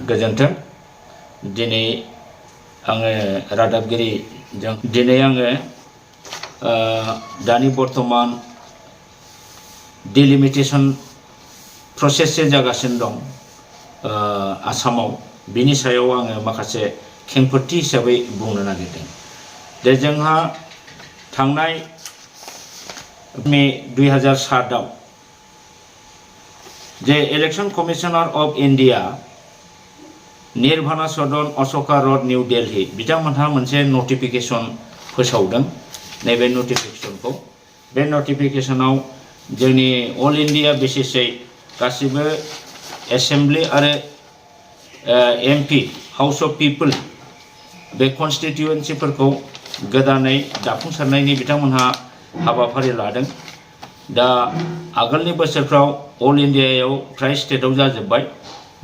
गोजोन्थों दिनै आङो रादाबगिरि दिनै आङो दानि बर्तमान डिलिमिटेशन प्रसेससे जागासिनो दं आसामाव बिनि सायाव आङो माखासे खेंफोरथि हिसाबै बुंनो नागिरदों जे जोंहा थांनाय मे 2007 आव जे election commissioner of India nirvana सदन अशोका रोड न्यू दिल्ली बिथांमोनहा मोनसे नटिफिकेशन फोसावदों नैबे नटिफिकेशनखौ बे नटिफिकेशनाव जोंनि अल इंडिया बेसिसै गासिबो एसेम्बली आरो एमपी हाउस अफ पीपल बे कन्स्टिट्युएन्सीफोरखौ गोदानै दाफुंसारनायनि बिथांमोनहा हाबाफारि लादों दा आगोलनि बोसोरफ्राव अल इंडियायाव फ्राय स्टेटआव जाजोब्बाय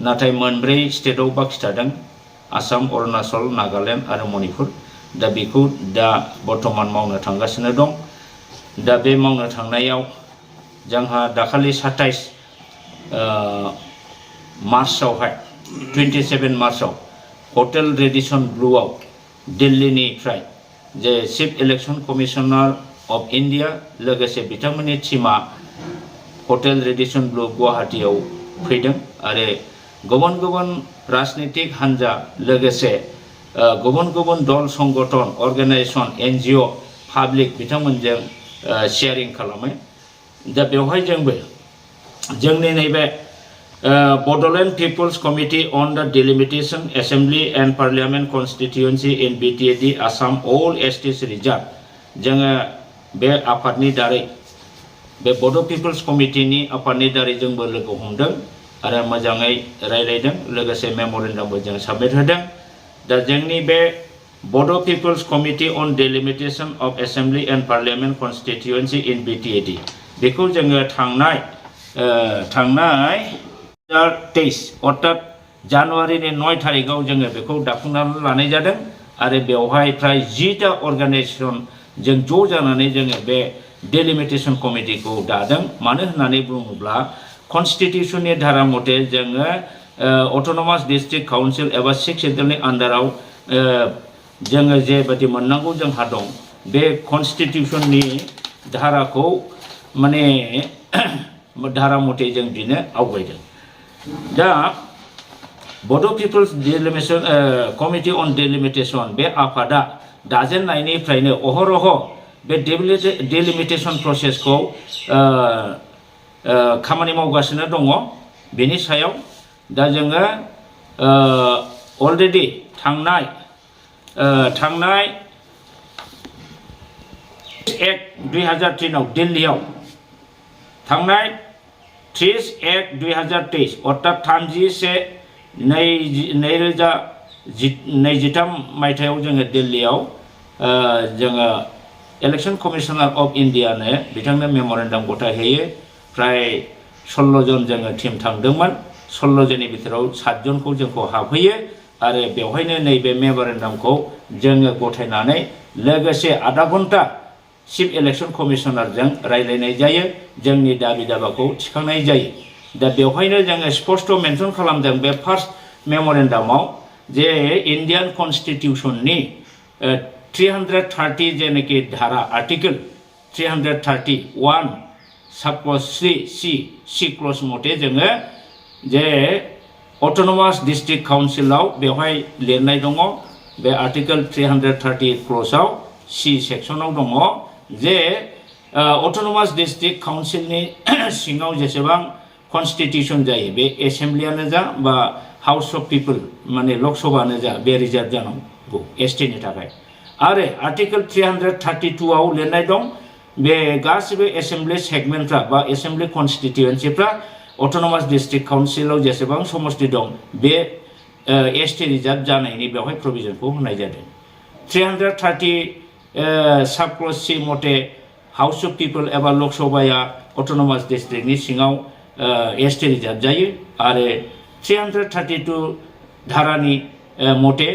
नाथाय मोनब्रै स्टेटआव बाखि थादों आसाम अरुणाचल नागालैंड आरो मणिपुर दा बेखौ दा बर्तमान मावनो थांगासिनो दं दा बे मावनो थांनायाव जोंहा दाखालि 27 मार्चआवहाय 27 मार्चआव हटेल रेडिसन ब्लुआव दिल्लीनिफ्राय जे chief election commissioner of India लोगोसे बिथांमोननि टीमा हटेल रेडिसन ब्लु गुवाहाटीयाव फैदों आरो गुबुन गुबुन राजनीतिक हान्जा लोगोसे गुबुन गुबुन दल संगठन अर्गानाइजेशन एनजीओ पाब्लिक बिथांमोनजों शेयारिं खालामो दा बेवहाय जोंबो जोंनि नैबे Bodoland people's committee on the delimitation assembly and parliament constituency in BTAD Assam all STs reserve जोङो बे आफादनि दारै बे बड' पिपल्स कमिटिनि आफादनि दारै जोंबो लोगो हमदों आरो मोजाङै रायलायदों लोगोसे मेम'रेन्डामबो जों साबमिट होदों दा जोंनि बे बड' peoples committee on delimitation of assembly and parliament constituency in BTAD बेखौ जोङो थांनाय 2023 अर्थात जानुवारिनि 9 तारिखआव जोङो बेखौ दाफुंनानै लानाय जादों आरो बेवहाय फ्राय 10टा अर्गानाइजेशन जों ज' जानानै जोङो बे डिलिमिटेशन कमिटिखौ दादों मानो होननानै बुङोब्ला कन्स्टिट्युशननि धारा मथे जोङो अट'नमास डिस्ट्रिक्ट काउन्सिल एबा 6 शेड्यूलनि आन्डाराव जोङो जेबादि मोननांगौ जोंहा दं बे कन्स्टिट्युशननि धाराखौ माने धारा मथे जों बिनो आवगायदों दा बड' people's delimitation committee on delimitation बे आफादा दाजेननायनिफ्रायनो अहरह बे डिलिमिटेशन प्रसेसखौ खामानि मावगासिनो दङ बेनि सायाव दा जोङो अलरेडि थांनाय 2003 आव दिल्लीयाव थांनाय 30/1/2023 अर्थात 30/1/2023 मायथाइयाव जोङो दिल्लीयाव जोङो इलेक्शन कमिशनार अफ इंडिया ने बिथांनो मेम'रेन्डाम गथायहोयो फ्राय 16 जन जोङो टीम थांदोंमोन 16 जननि बिथोराव 7 जनखौ जोंखौ हाबहैयो आरो बेवहायनो नैबे मेम'रेन्डामखौ जोङो गथायनानै लोगोसे आधा घन्टा चीफ इलेक्शन कमिशनारजों रायलायनाय जायो जोंनि दाबि दाबाखौ थिखांनाय जायो दा बेवहायनो जोङो स्पष्ट मेनसन खालामदों बे फार्स्ट मेम'रेन्डामाव जे इंडियन कन्स्टिट्युशननि 330 जेनेखि धारा आर्टिकल 331 सबक्लज 3C क्लज मथे जोङो जे अट'नमास डिस्ट्रिक्ट काउन्सिलाव बेवहाय लिरनाय दङ बे आर्टिकल 330 क्लजआव C सेक्सनाव दङ जे अट'नमास डिस्ट्रिक्ट काउन्सिलनि सिङाव जेसेबां कन्स्टिट्युशन जायो बे एसेम्बलियानो जा बा हाउस अफ पिपल माने लकसभानो जा बे रिजार्भ जानांगौ एसटीनि थाखाय आरो आर्टिकल 332 आव लिरनाय दं बे गासिबो एसेम्बली सेगमेन्टफ्रा बा एसेम्बली कन्स्टिट्युएन्सीफ्रा अट'नमास डिस्ट्रिक्ट काउन्सिलाव जेसेबां समष्टि दं बे एसटी रिजार्भ जानायनि बेवहाय प्रभिजनखौ होनाय जादों 330 सबक्लज C मथे हाउस अफ पिपल एबा लकसभाया अट'नमास डिस्ट्रिक्टनि सिङाव एसटी रिजार्भ जायो आरो 332 धारानि मथे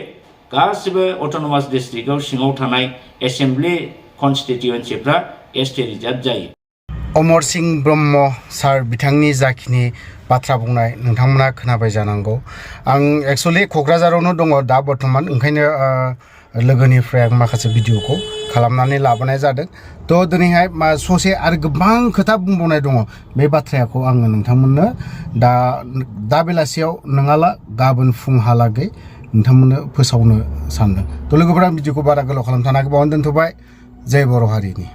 गासिबो अट'नमास डिस्ट्रिक्टआव सिङाव थानाय एसेम्बली कन्स्टिट्युएन्सीफ्रा एसटी रिजार्भ जायो amarsing ब्रह्म सार बिथांनि जाखिनि बाथ्रा बुंनाय नोंथांमोना खोनाबाय जानांगौ आं एक्चुअली क'क्राझारावनो दङ दा बर्थमान ओंखायनो लोगोनिफ्राय आं माखासे भिडिअखौ खालामनानै लाबोनाय जादों थ' दिनैहाय ससे आरो गोबां खोथा बुंबावनाय दङ बे बाथ्राखौ आङो नोंथांमोननो दा बेलासियाव नङाला गाबोन फुंहालागै नोंथांमोननो फोसावनो सानदों थ' लोगोफोरा भिडिअखौ बारा गोलाव खालामथानाखै बावनो दोनथ'बाय जय बर' हारिनि